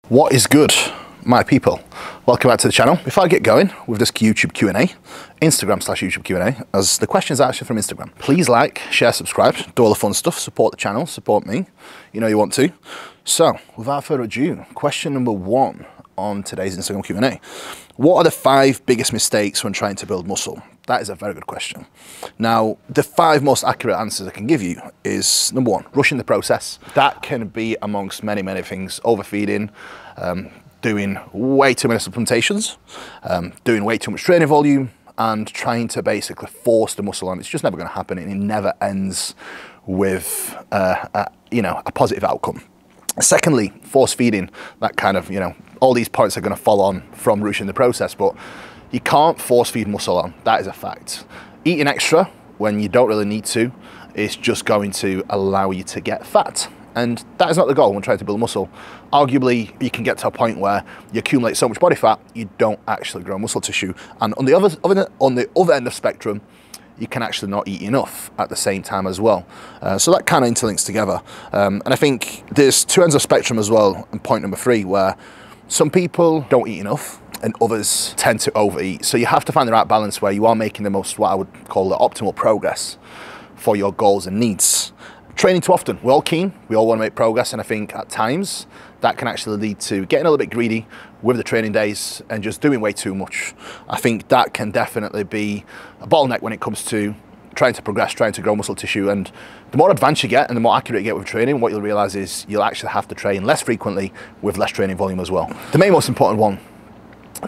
What is good, my people? Welcome back to the channel. Before I get going with this YouTube Q&A, Instagram/YouTube Q&A, as the questions are actually from Instagram. Please like, share, subscribe, do all the fun stuff, support the channel, support me. You know you want to. So, without further ado, question number 1 on today's Instagram Q&A. What are the 5 biggest mistakes when trying to build muscle? That is a very good question. Now, the 5 most accurate answers I can give you is, number 1, rushing the process. That can be amongst many, many things. Overfeeding, doing way too many supplementations, doing way too much training volume, and trying to basically force the muscle on. It's just never going to happen, and it never ends with a positive outcome. Secondly, force feeding, that kind of, all these points are going to follow on from rushing the process, but you can't force feed muscle on. That is a fact. Eating extra when you don't really need to is just going to allow you to get fat. And that is not the goal when trying to build muscle. Arguably, you can get to a point where you accumulate so much body fat, you don't actually grow muscle tissue. And on the other end of spectrum, you can actually not eat enough at the same time as well. So that kind of interlinks together. And I think there's 2 ends of spectrum as well, and point number 3, where some people don't eat enough and others tend to overeat. So you have to find the right balance where you are making the most, what I would call, the optimal progress for your goals and needs. Training too often, we're all keen, we all want to make progress, and I think at times that can actually lead to getting a little bit greedy with the training days and just doing way too much. I think that can definitely be a bottleneck when it comes to trying to progress, trying to grow muscle tissue. And the more advanced you get and the more accurate you get with training, what you'll realize is you'll actually have to train less frequently with less training volume as well. The main most important one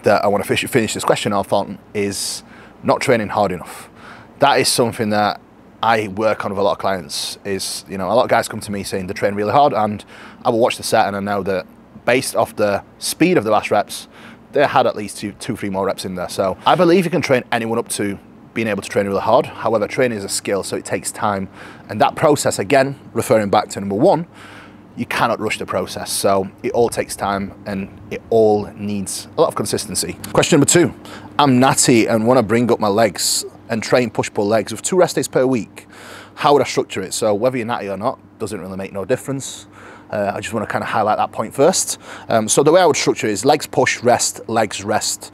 that I want to finish this question off on is not training hard enough. That is something that I work on with a lot of clients. Is, a lot of guys come to me saying they train really hard, and I will watch the set and I know that based off the speed of the last reps, they had at least 2-3 more reps in there. So I believe you can train anyone up to being able to train really hard. However, training is a skill, so it takes time. And that process, again, referring back to number 1, you cannot rush the process. So it all takes time and it all needs a lot of consistency. Question number 2, I'm natty and want to bring up my legs and train push-pull legs with 2 rest days per week. How would I structure it? So whether you're natty or not doesn't really make no difference. I just want to kind of highlight that point first. So the way I would structure it is legs push, rest, legs rest,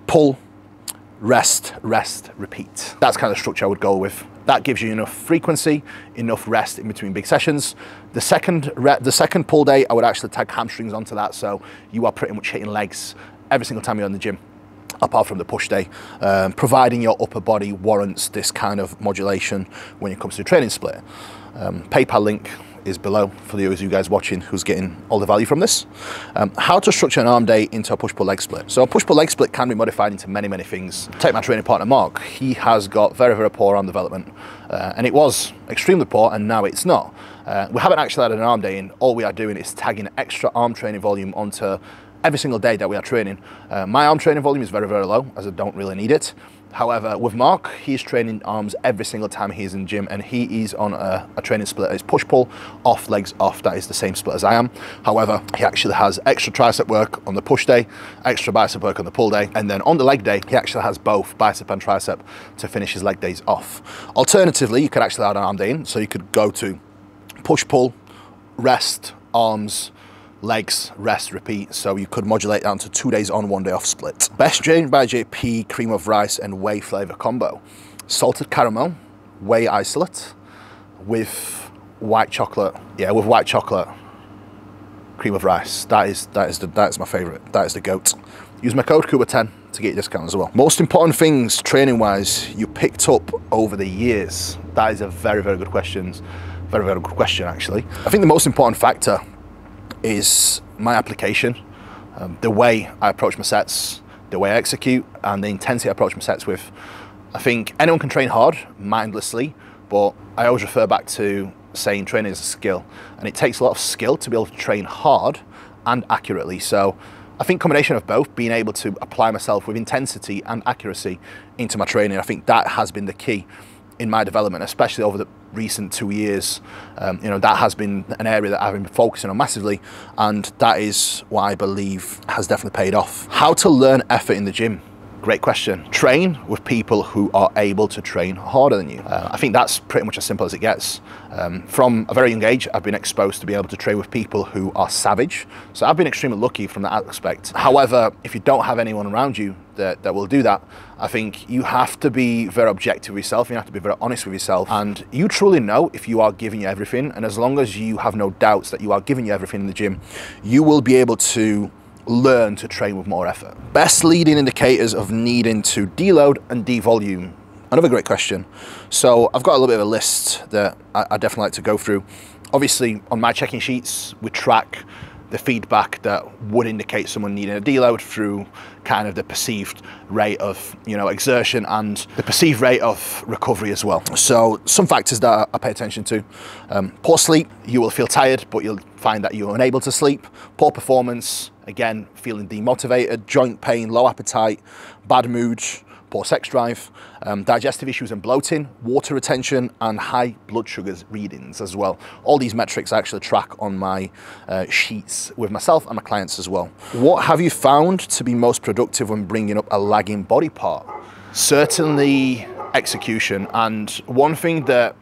pull, rest, rest, repeat. That's kind of the structure I would go with. That gives you enough frequency, enough rest in between big sessions. The second pull day, I would actually tag hamstrings onto that, so you are pretty much hitting legs every single time you're in the gym, apart from the push day, providing your upper body warrants this kind of modulation when it comes to training split. PayPal link is below for you guys watching who's getting all the value from this. How to structure an arm day into a push-pull leg split. So a push-pull leg split can be modified into many, many things. Take my training partner Mark. He has got very, very poor arm development, and it was extremely poor, and now it's not. We haven't actually had an arm day in. All we are doing is tagging extra arm training volume onto every single day that we are training. My arm training volume is very, very low, as I don't really need it. However, with Mark, he's training arms every single time he's in the gym, and he is on a training split. It's push-pull, off, legs off. That is the same split as I am. However, he actually has extra tricep work on the push day, extra bicep work on the pull day, and then on the leg day, he actually has both bicep and tricep to finish his leg days off. Alternatively, you could actually add an arm day in, so you could go to push-pull, rest, arms, legs, rest, repeat. So you could modulate down to 2 days on, 1 day off split. Best Jane by JP cream of rice and whey flavor combo. Salted caramel, whey isolate with white chocolate. Yeah, with white chocolate, cream of rice. That is my favorite. That is the GOAT. Use my code KUBA10 to get your discount as well. Most important things training wise you picked up over the years. That is a very, very good question. Very, very good question actually. I think the most important factor is my application, the way I approach my sets, the way I execute, and the intensity I approach my sets with. I think anyone can train hard, mindlessly, but I always refer back to saying training is a skill, and it takes a lot of skill to be able to train hard and accurately. So I think combination of both, being able to apply myself with intensity and accuracy into my training, I think that has been the key in my development, especially over the recent 2 years. That has been an area that I've been focusing on massively, and that is what I believe has definitely paid off. How to learn effort in the gym. Great question. Train with people who are able to train harder than you. I think that's pretty much as simple as it gets. From a very young age, I've been exposed to be able to train with people who are savage. So I've been extremely lucky from that aspect. However, if you don't have anyone around you that will do that, I think you have to be very objective with yourself. You have to be very honest with yourself, and you truly know if you are giving you everything. And as long as you have no doubts that you are giving you everything in the gym, you will be able to learn to train with more effort. Best leading indicators of needing to deload and devolume. Another great question. So I've got a little bit of a list that I definitely like to go through. Obviously, on my checking sheets, we track the feedback that would indicate someone needing a deload through kind of the perceived rate of, exertion and the perceived rate of recovery as well. So some factors that I pay attention to: poor sleep, you will feel tired, but you'll find that you're unable to sleep. Poor performance, again, feeling demotivated. Joint pain, low appetite, bad mood, poor sex drive, digestive issues and bloating, water retention, and high blood sugars readings as well. All these metrics I actually track on my sheets with myself and my clients as well. What have you found to be most productive when bringing up a lagging body part? Certainly execution. And one thing that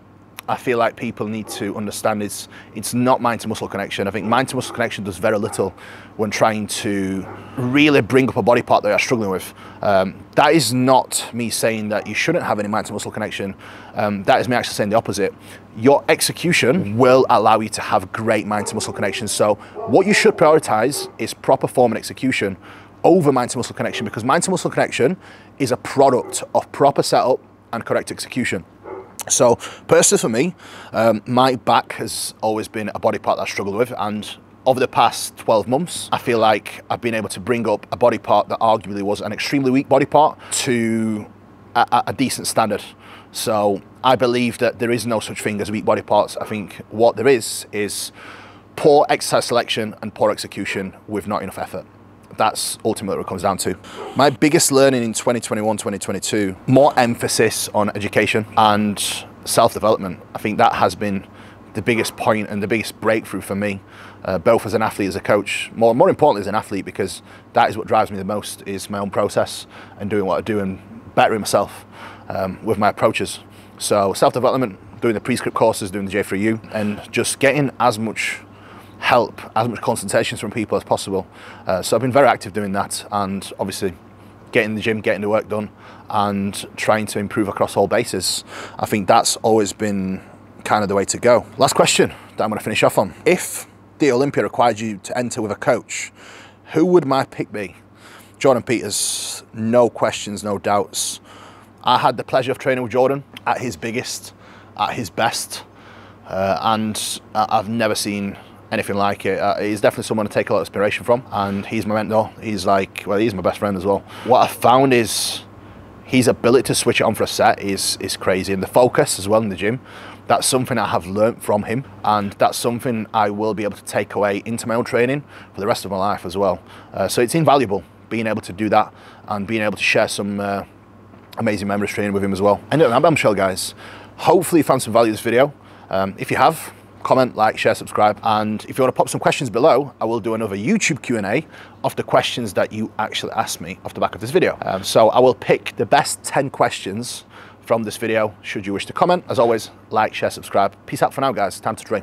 I feel like people need to understand is it's not mind to muscle connection. I think mind to muscle connection does very little when trying to really bring up a body part that you're struggling with. That is not me saying that you shouldn't have any mind to muscle connection. That is me actually saying the opposite. Your execution will allow you to have great mind to muscle connection. So what you should prioritize is proper form and execution over mind to muscle connection, because mind to muscle connection is a product of proper setup and correct execution. So personally for me, my back has always been a body part that I struggled with, and over the past 12 months, I feel like I've been able to bring up a body part that arguably was an extremely weak body part to a decent standard. So I believe that there is no such thing as weak body parts. I think what there is poor exercise selection and poor execution with not enough effort. That's ultimately what it comes down to. My biggest learning in 2021, 2022, more emphasis on education and self-development. I think that has been the biggest point and the biggest breakthrough for me, both as an athlete, as a coach, more importantly as an athlete, because that is what drives me the most, is my own process and doing what I do and bettering myself with my approaches. So self-development, doing the prescript courses, doing the J3U, and just getting as much help, as much consultations from people as possible. So I've been very active doing that, and obviously getting in the gym, getting the work done, and trying to improve across all bases. I think that's always been kind of the way to go. Last question that I'm going to finish off on. If the Olympia required you to enter with a coach, who would my pick be? Jordan Peters, no questions, no doubts. I had the pleasure of training with Jordan at his biggest, at his best, and I've never seen anything like it. He's definitely someone to take a lot of inspiration from, and he's my mentor. He's like, well, he's my best friend as well. What I found is his ability to switch it on for a set is crazy, and the focus as well in the gym. That's something I have learnt from him, and that's something I will be able to take away into my own training for the rest of my life as well. So it's invaluable being able to do that and being able to share some amazing memories training with him as well. And I'm bombshell, guys. Hopefully you found some value in this video. If you have, comment, like, share, subscribe, and if you want to pop some questions below, I will do another YouTube Q&A of the questions that you actually asked me off the back of this video. So I will pick the best 10 questions from this video should you wish to comment. As always, like, share, subscribe. Peace out for now, guys. Time to train.